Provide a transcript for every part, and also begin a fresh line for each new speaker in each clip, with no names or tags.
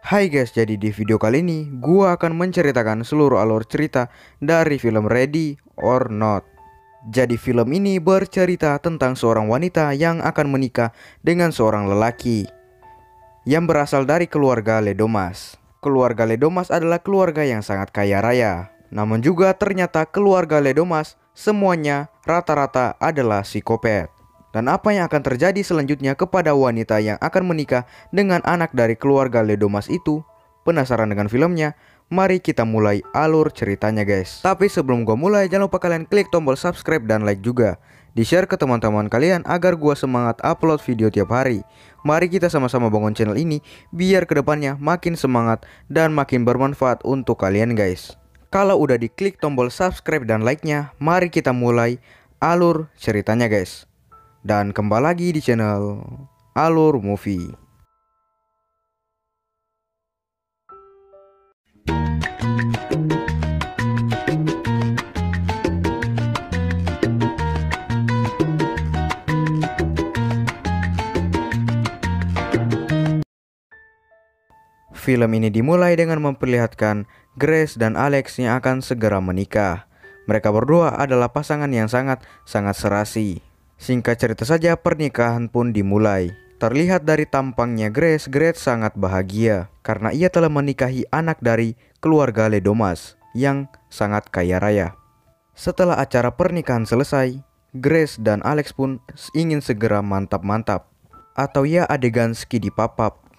Hai guys, jadi di video kali ini gua akan menceritakan seluruh alur cerita dari film Ready or Not. Jadi film ini bercerita tentang seorang wanita yang akan menikah dengan seorang lelaki yang berasal dari keluarga Ledomas. Keluarga Ledomas adalah keluarga yang sangat kaya raya. Namun juga ternyata keluarga Ledomas semuanya rata-rata adalah psikopat. Dan apa yang akan terjadi selanjutnya kepada wanita yang akan menikah dengan anak dari keluarga Ledomas itu? Penasaran dengan filmnya? Mari kita mulai alur ceritanya guys. Tapi sebelum gua mulai, jangan lupa kalian klik tombol subscribe dan like juga. Di-share ke teman-teman kalian agar gua semangat upload video tiap hari. Mari kita sama-sama bangun channel ini biar kedepannya makin semangat dan makin bermanfaat untuk kalian guys. Kalau udah diklik tombol subscribe dan like-nya, mari kita mulai alur ceritanya guys. Dan kembali lagi di channel Alur Movie. Film ini dimulai dengan memperlihatkan Grace dan Alex yang akan segera menikah. Mereka berdua adalah pasangan yang sangat serasi. Singkat cerita saja, pernikahan pun dimulai. Terlihat dari tampangnya Grace sangat bahagia karena ia telah menikahi anak dari keluarga Ledomas yang sangat kaya raya. Setelah acara pernikahan selesai, Grace dan Alex pun ingin segera mantap-mantap atau ya adegan skidi papap.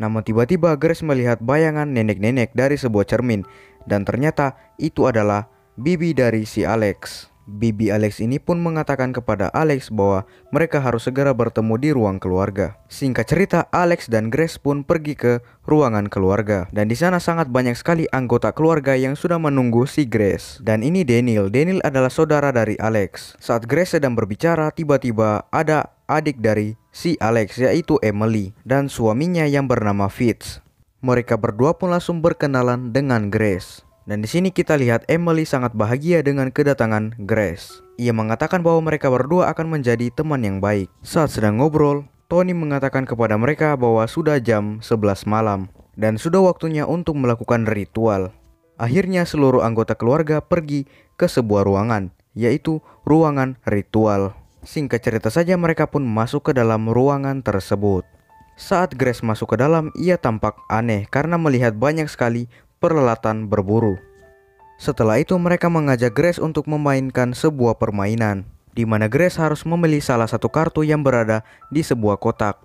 Namun tiba-tiba Grace melihat bayangan nenek-nenek dari sebuah cermin dan ternyata itu adalah bibi dari si Alex. Bibi Alex ini pun mengatakan kepada Alex bahwa mereka harus segera bertemu di ruang keluarga. Singkat cerita, Alex dan Grace pun pergi ke ruangan keluarga dan di sana sangat banyak sekali anggota keluarga yang sudah menunggu si Grace. Dan ini Daniel. Daniel adalah saudara dari Alex. Saat Grace sedang berbicara, tiba-tiba ada adik dari si Alex yaitu Emily dan suaminya yang bernama Fitz. Mereka berdua pun langsung berkenalan dengan Grace. Dan di sini kita lihat Emily sangat bahagia dengan kedatangan Grace. Ia mengatakan bahwa mereka berdua akan menjadi teman yang baik. Saat sedang ngobrol, Tony mengatakan kepada mereka bahwa sudah jam 11 malam dan sudah waktunya untuk melakukan ritual. Akhirnya seluruh anggota keluarga pergi ke sebuah ruangan, yaitu ruangan ritual. Singkat cerita saja, mereka pun masuk ke dalam ruangan tersebut. Saat Grace masuk ke dalam, ia tampak aneh karena melihat banyak sekali peralatan berburu. Setelah itu mereka mengajak Grace untuk memainkan sebuah permainan di mana Grace harus memilih salah satu kartu yang berada di sebuah kotak.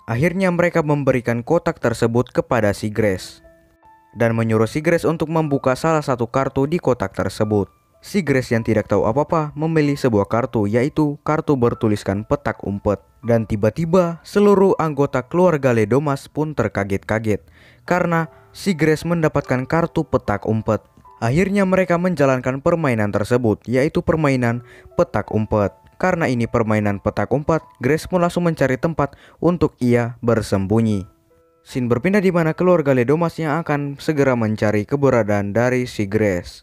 Akhirnya mereka memberikan kotak tersebut kepada si Grace dan menyuruh si Grace untuk membuka salah satu kartu di kotak tersebut. Si Grace yang tidak tahu apa-apa memilih sebuah kartu, yaitu kartu bertuliskan petak umpet. Dan tiba-tiba seluruh anggota keluarga Ledomas pun terkaget-kaget karena si Grace mendapatkan kartu petak umpet. Akhirnya mereka menjalankan permainan tersebut, yaitu permainan petak umpet. Karena ini permainan petak umpet, Grace pun langsung mencari tempat untuk ia bersembunyi. Scene berpindah di mana keluarga Ledomas yang akan segera mencari keberadaan dari si Grace.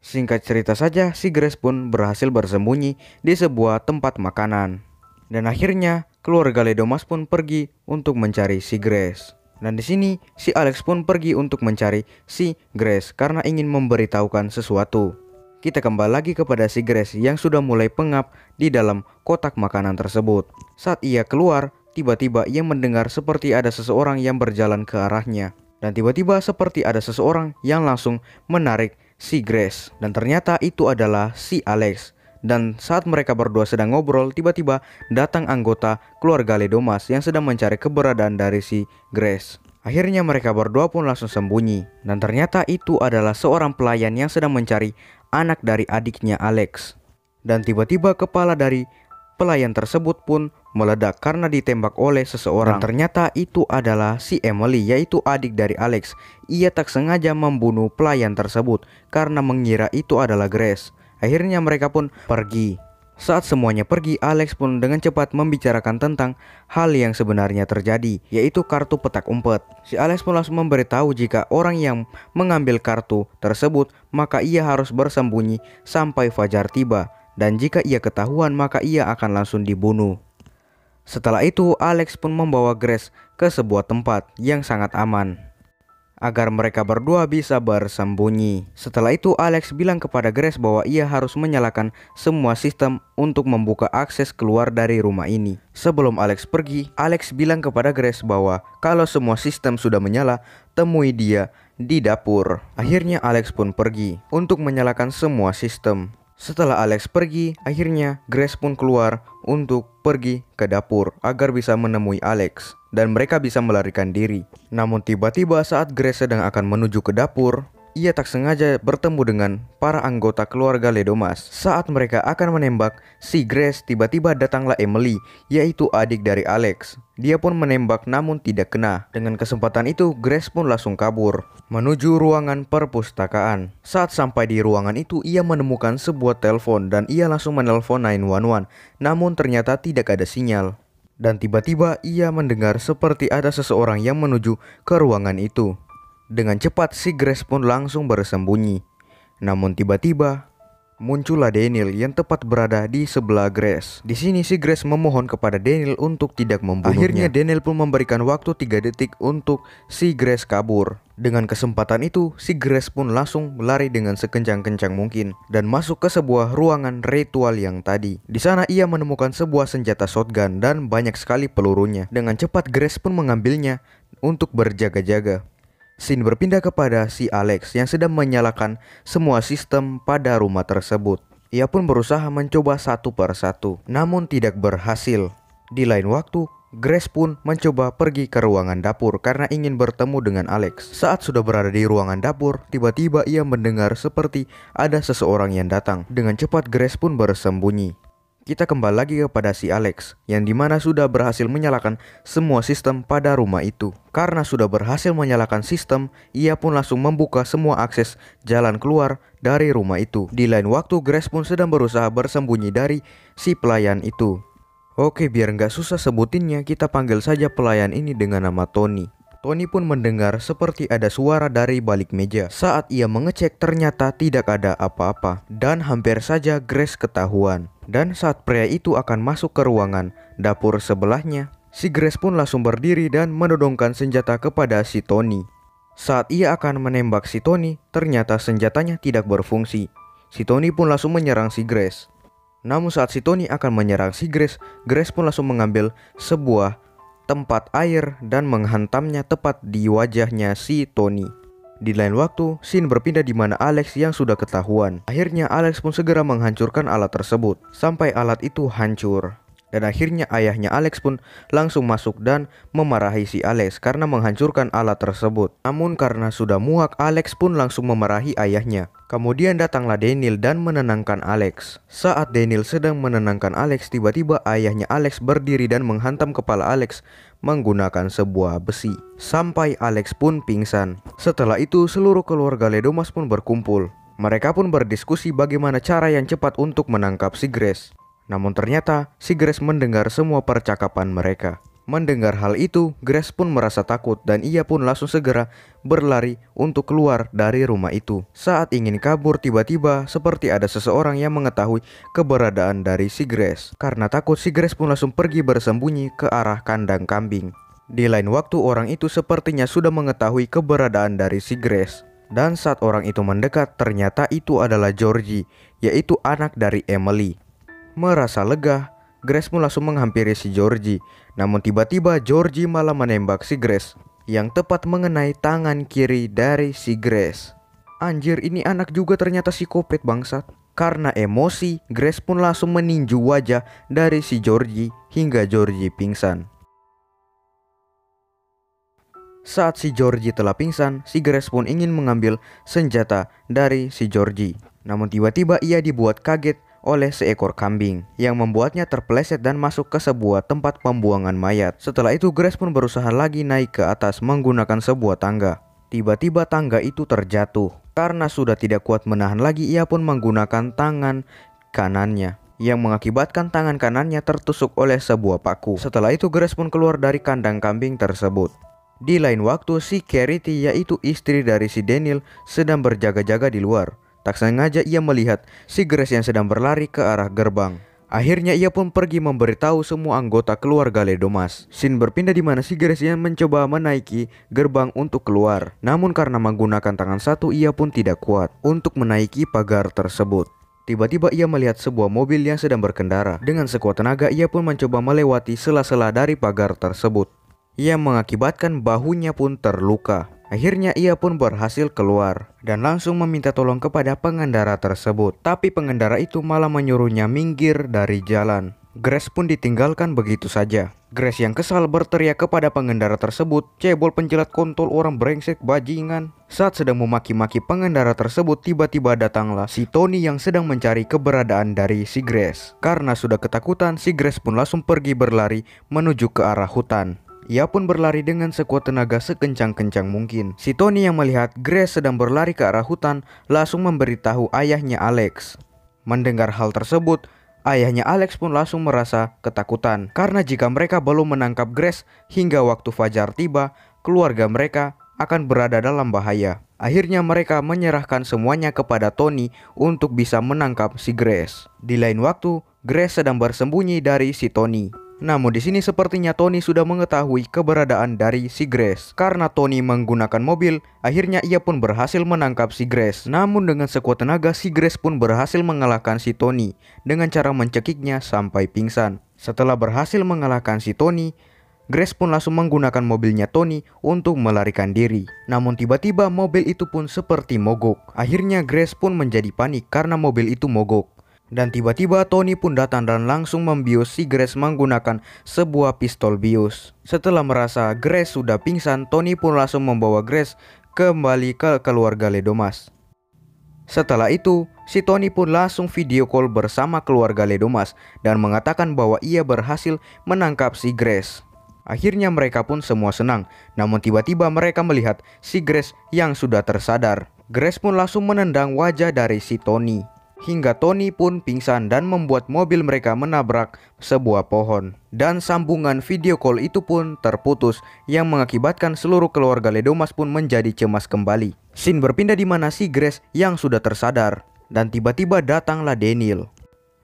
Singkat cerita saja, si Grace pun berhasil bersembunyi di sebuah tempat makanan. Dan akhirnya keluarga Ledomas pun pergi untuk mencari si Grace. Dan di sini si Alex pun pergi untuk mencari si Grace karena ingin memberitahukan sesuatu. Kita kembali lagi kepada si Grace yang sudah mulai pengap di dalam kotak makanan tersebut. Saat ia keluar, tiba-tiba ia mendengar seperti ada seseorang yang berjalan ke arahnya. Dan tiba-tiba seperti ada seseorang yang langsung menarik si Grace. Dan ternyata itu adalah si Alex. Dan saat mereka berdua sedang ngobrol, tiba-tiba datang anggota keluarga Ledomas yang sedang mencari keberadaan dari si Grace. Akhirnya mereka berdua pun langsung sembunyi. Dan ternyata itu adalah seorang pelayan yang sedang mencari anak dari adiknya Alex. Dan tiba-tiba kepala dari pelayan tersebut pun meledak karena ditembak oleh seseorang. Dan ternyata itu adalah si Emily, yaitu adik dari Alex. Ia tak sengaja membunuh pelayan tersebut karena mengira itu adalah Grace. Akhirnya mereka pun pergi. Saat semuanya pergi, Alex pun dengan cepat membicarakan tentang hal yang sebenarnya terjadi, yaitu kartu petak umpet. Si Alex pun langsung memberitahu jika orang yang mengambil kartu tersebut, maka ia harus bersembunyi sampai fajar tiba. Dan jika ia ketahuan, maka ia akan langsung dibunuh. Setelah itu, Alex pun membawa Grace ke sebuah tempat yang sangat aman. agar mereka berdua bisa bersembunyi. Setelah itu Alex bilang kepada Grace bahwa ia harus menyalakan semua sistem untuk membuka akses keluar dari rumah ini. Sebelum Alex pergi, Alex bilang kepada Grace bahwa kalau semua sistem sudah menyala, temui dia di dapur. Akhirnya Alex pun pergi untuk menyalakan semua sistem. Setelah Alex pergi, akhirnya Grace pun keluar untuk pergi ke dapur agar bisa menemui Alex dan mereka bisa melarikan diri. Namun tiba-tiba saat Grace sedang akan menuju ke dapur, ia tak sengaja bertemu dengan para anggota keluarga Ledomas. Saat mereka akan menembak si Grace, tiba-tiba datanglah Emily, yaitu adik dari Alex. Dia pun menembak namun tidak kena. Dengan kesempatan itu, Grace pun langsung kabur menuju ruangan perpustakaan. Saat sampai di ruangan itu, ia menemukan sebuah telepon dan ia langsung menelpon 911. Namun ternyata tidak ada sinyal. Dan tiba-tiba ia mendengar seperti ada seseorang yang menuju ke ruangan itu. Dengan cepat si Grace pun langsung bersembunyi. Namun tiba-tiba muncullah Daniel yang tepat berada di sebelah Grace. Di sini si Grace memohon kepada Daniel untuk tidak membunuhnya. Akhirnya Daniel pun memberikan waktu 3 detik untuk si Grace kabur. Dengan kesempatan itu, si Grace pun langsung lari dengan sekencang-kencang mungkin dan masuk ke sebuah ruangan ritual yang tadi. Di sana ia menemukan sebuah senjata shotgun dan banyak sekali pelurunya. Dengan cepat Grace pun mengambilnya untuk berjaga-jaga. Scene berpindah kepada si Alex yang sedang menyalakan semua sistem pada rumah tersebut. Ia pun berusaha mencoba satu per satu, namun tidak berhasil. Di lain waktu, Grace pun mencoba pergi ke ruangan dapur karena ingin bertemu dengan Alex. Saat sudah berada di ruangan dapur, tiba-tiba ia mendengar seperti ada seseorang yang datang. Dengan cepat Grace pun bersembunyi. Kita kembali lagi kepada si Alex, yang dimana sudah berhasil menyalakan semua sistem pada rumah itu. Karena sudah berhasil menyalakan sistem, ia pun langsung membuka semua akses jalan keluar dari rumah itu. Di lain waktu, Grace pun sedang berusaha bersembunyi dari si pelayan itu. Oke, biar nggak susah sebutinnya, kita panggil saja pelayan ini dengan nama Tony. Tony pun mendengar seperti ada suara dari balik meja. Saat ia mengecek, ternyata tidak ada apa-apa. Dan hampir saja Grace ketahuan. Dan saat pria itu akan masuk ke ruangan dapur sebelahnya, si Grace pun langsung berdiri dan menodongkan senjata kepada si Tony. Saat ia akan menembak si Tony, ternyata senjatanya tidak berfungsi. Si Tony pun langsung menyerang si Grace. Namun saat si Tony akan menyerang si Grace, Grace pun langsung mengambil sebuah tempat air dan menghantamnya tepat di wajahnya si Tony. Di lain waktu, scene berpindah di mana Alex yang sudah ketahuan. Akhirnya Alex pun segera menghancurkan alat tersebut sampai alat itu hancur. Dan akhirnya ayahnya Alex pun langsung masuk dan memarahi si Alex karena menghancurkan alat tersebut. Namun karena sudah muak, Alex pun langsung memarahi ayahnya. Kemudian datanglah Daniel dan menenangkan Alex. Saat Daniel sedang menenangkan Alex, tiba-tiba ayahnya Alex berdiri dan menghantam kepala Alex menggunakan sebuah besi sampai Alex pun pingsan. Setelah itu seluruh keluarga Ledomas pun berkumpul. Mereka pun berdiskusi bagaimana cara yang cepat untuk menangkap si Grace. Namun ternyata si Grace mendengar semua percakapan mereka. Mendengar hal itu, Grace pun merasa takut dan ia pun langsung segera berlari untuk keluar dari rumah itu. Saat ingin kabur, tiba-tiba seperti ada seseorang yang mengetahui keberadaan dari si Grace. Karena takut, si Grace pun langsung pergi bersembunyi ke arah kandang kambing. Di lain waktu, orang itu sepertinya sudah mengetahui keberadaan dari si Grace. Dan saat orang itu mendekat, ternyata itu adalah Georgie, yaitu anak dari Emily. Merasa lega, Grace pun langsung menghampiri si Georgie. Namun tiba-tiba Georgie malah menembak si Grace yang tepat mengenai tangan kiri dari si Grace. Anjir, ini anak juga ternyata psikopat bangsat. Karena emosi, Grace pun langsung meninju wajah dari si Georgie hingga Georgie pingsan. Saat si Georgie telah pingsan, si Grace pun ingin mengambil senjata dari si Georgie. Namun tiba-tiba ia dibuat kaget oleh seekor kambing yang membuatnya terpeleset dan masuk ke sebuah tempat pembuangan mayat. Setelah itu Grace pun berusaha lagi naik ke atas menggunakan sebuah tangga. Tiba-tiba tangga itu terjatuh. Karena sudah tidak kuat menahan lagi, ia pun menggunakan tangan kanannya yang mengakibatkan tangan kanannya tertusuk oleh sebuah paku. Setelah itu Grace pun keluar dari kandang kambing tersebut. Di lain waktu, si Charity, yaitu istri dari si Daniel, sedang berjaga-jaga di luar. Tak sengaja ia melihat si Grace yang sedang berlari ke arah gerbang. Akhirnya ia pun pergi memberitahu semua anggota keluarga Ledomas. Scene berpindah di mana si Grace yang mencoba menaiki gerbang untuk keluar. Namun karena menggunakan tangan satu, ia pun tidak kuat untuk menaiki pagar tersebut. Tiba-tiba ia melihat sebuah mobil yang sedang berkendara. Dengan sekuat tenaga ia pun mencoba melewati sela-sela dari pagar tersebut, yang mengakibatkan bahunya pun terluka. Akhirnya ia pun berhasil keluar dan langsung meminta tolong kepada pengendara tersebut. Tapi pengendara itu malah menyuruhnya minggir dari jalan. Grace pun ditinggalkan begitu saja. Grace yang kesal berteriak kepada pengendara tersebut, "Cebol penjilat kontol, orang brengsek bajingan." Saat sedang memaki-maki pengendara tersebut, tiba-tiba datanglah si Tony yang sedang mencari keberadaan dari si Grace. Karena sudah ketakutan, si Grace pun langsung pergi berlari menuju ke arah hutan. Ia pun berlari dengan sekuat tenaga sekencang-kencang mungkin. Si Tony yang melihat Grace sedang berlari ke arah hutan langsung memberitahu ayahnya Alex. Mendengar hal tersebut, ayahnya Alex pun langsung merasa ketakutan. Karena jika mereka belum menangkap Grace hingga waktu fajar tiba, keluarga mereka akan berada dalam bahaya. Akhirnya mereka menyerahkan semuanya kepada Tony untuk bisa menangkap si Grace. Di lain waktu, Grace sedang bersembunyi dari si Tony. Namun di sini sepertinya Tony sudah mengetahui keberadaan dari si Grace. Karena Tony menggunakan mobil, akhirnya ia pun berhasil menangkap si Grace. Namun dengan sekuat tenaga, si Grace pun berhasil mengalahkan si Tony dengan cara mencekiknya sampai pingsan. Setelah berhasil mengalahkan si Tony, Grace pun langsung menggunakan mobilnya Tony untuk melarikan diri. Namun tiba-tiba mobil itu pun seperti mogok. Akhirnya Grace pun menjadi panik karena mobil itu mogok. Dan tiba-tiba Tony pun datang dan langsung membius si Grace menggunakan sebuah pistol bius. Setelah merasa Grace sudah pingsan, Tony pun langsung membawa Grace kembali ke keluarga Ledomas. Setelah itu, si Tony pun langsung video call bersama keluarga Ledomas dan mengatakan bahwa ia berhasil menangkap si Grace. Akhirnya mereka pun semua senang. Namun tiba-tiba mereka melihat si Grace yang sudah tersadar. Grace pun langsung menendang wajah dari si Tony, hingga Tony pun pingsan dan membuat mobil mereka menabrak sebuah pohon. Dan sambungan video call itu pun terputus yang mengakibatkan seluruh keluarga Ledomas pun menjadi cemas kembali. Scene berpindah di mana si Grace yang sudah tersadar dan tiba-tiba datanglah Daniel.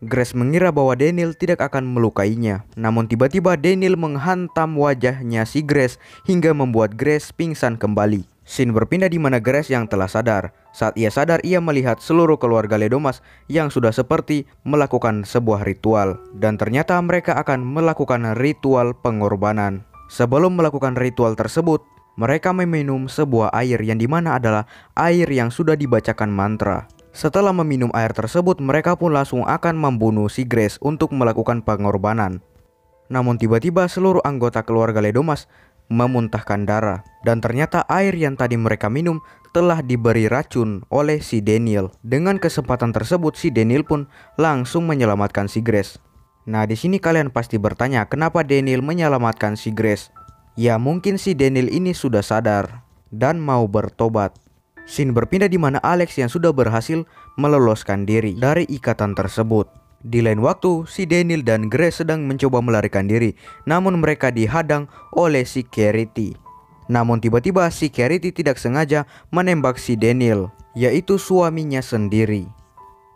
Grace mengira bahwa Daniel tidak akan melukainya. Namun tiba-tiba Daniel menghantam wajahnya si Grace hingga membuat Grace pingsan kembali. Scene berpindah di mana Grace yang telah sadar. Saat ia sadar, ia melihat seluruh keluarga Ledomas yang sudah seperti melakukan sebuah ritual. Dan ternyata mereka akan melakukan ritual pengorbanan. Sebelum melakukan ritual tersebut, mereka meminum sebuah air yang dimana adalah air yang sudah dibacakan mantra. Setelah meminum air tersebut, mereka pun langsung akan membunuh si Grace untuk melakukan pengorbanan. Namun tiba-tiba seluruh anggota keluarga Ledomas memuntahkan darah. Dan ternyata air yang tadi mereka minum telah diberi racun oleh si Daniel. Dengan kesempatan tersebut, si Daniel pun langsung menyelamatkan si Grace. Nah, di sini kalian pasti bertanya, kenapa Daniel menyelamatkan si Grace? Ya, mungkin si Daniel ini sudah sadar dan mau bertobat. Scene berpindah di mana Alex yang sudah berhasil meloloskan diri dari ikatan tersebut. Di lain waktu, si Daniel dan Grace sedang mencoba melarikan diri, namun mereka dihadang oleh si Charity. Namun tiba-tiba si Charity tidak sengaja menembak si Daniel, yaitu suaminya sendiri.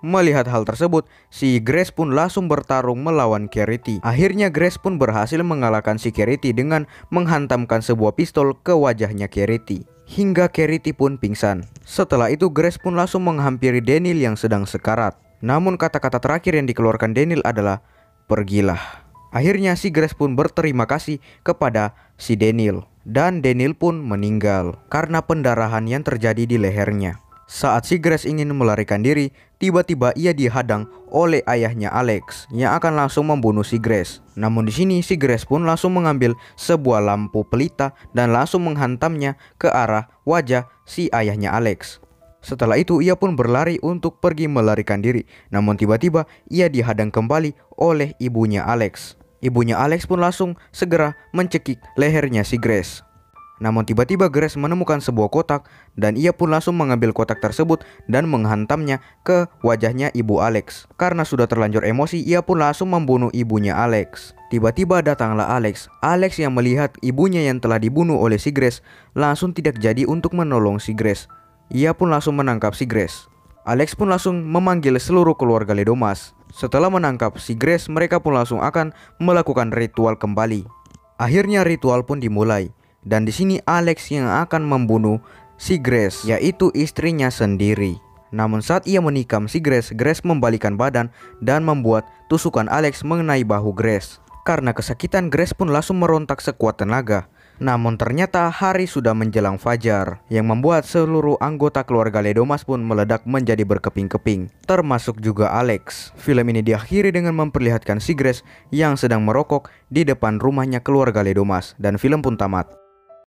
Melihat hal tersebut, si Grace pun langsung bertarung melawan Charity. Akhirnya Grace pun berhasil mengalahkan si Charity dengan menghantamkan sebuah pistol ke wajahnya Charity, hingga Charity pun pingsan. Setelah itu Grace pun langsung menghampiri Daniel yang sedang sekarat. Namun kata-kata terakhir yang dikeluarkan Daniel adalah, "Pergilah." Akhirnya si Grace pun berterima kasih kepada si Daniel. Dan Daniel pun meninggal karena pendarahan yang terjadi di lehernya. Saat si Grace ingin melarikan diri, tiba-tiba ia dihadang oleh ayahnya Alex yang akan langsung membunuh si Grace. Namun di sini si Grace pun langsung mengambil sebuah lampu pelita dan langsung menghantamnya ke arah wajah si ayahnya Alex. Setelah itu ia pun berlari untuk pergi melarikan diri. Namun tiba-tiba ia dihadang kembali oleh ibunya Alex. Ibunya Alex pun langsung segera mencekik lehernya si Grace. Namun tiba-tiba Grace menemukan sebuah kotak dan ia pun langsung mengambil kotak tersebut dan menghantamnya ke wajahnya ibu Alex. Karena sudah terlanjur emosi, ia pun langsung membunuh ibunya Alex. Tiba-tiba datanglah Alex. Alex yang melihat ibunya yang telah dibunuh oleh si Grace langsung tidak jadi untuk menolong si Grace. Ia pun langsung menangkap si Grace. Alex pun langsung memanggil seluruh keluarga Ledomas. Setelah menangkap si Grace, mereka pun langsung akan melakukan ritual kembali. Akhirnya ritual pun dimulai, dan di sini Alex yang akan membunuh si Grace, yaitu istrinya sendiri. Namun saat ia menikam si Grace, Grace membalikan badan dan membuat tusukan Alex mengenai bahu Grace. Karena kesakitan, Grace pun langsung merontak sekuat tenaga. Namun ternyata hari sudah menjelang fajar, yang membuat seluruh anggota keluarga Ledomas pun meledak menjadi berkeping-keping, termasuk juga Alex. Film ini diakhiri dengan memperlihatkan si Grace yang sedang merokok di depan rumahnya keluarga Ledomas, dan film pun tamat.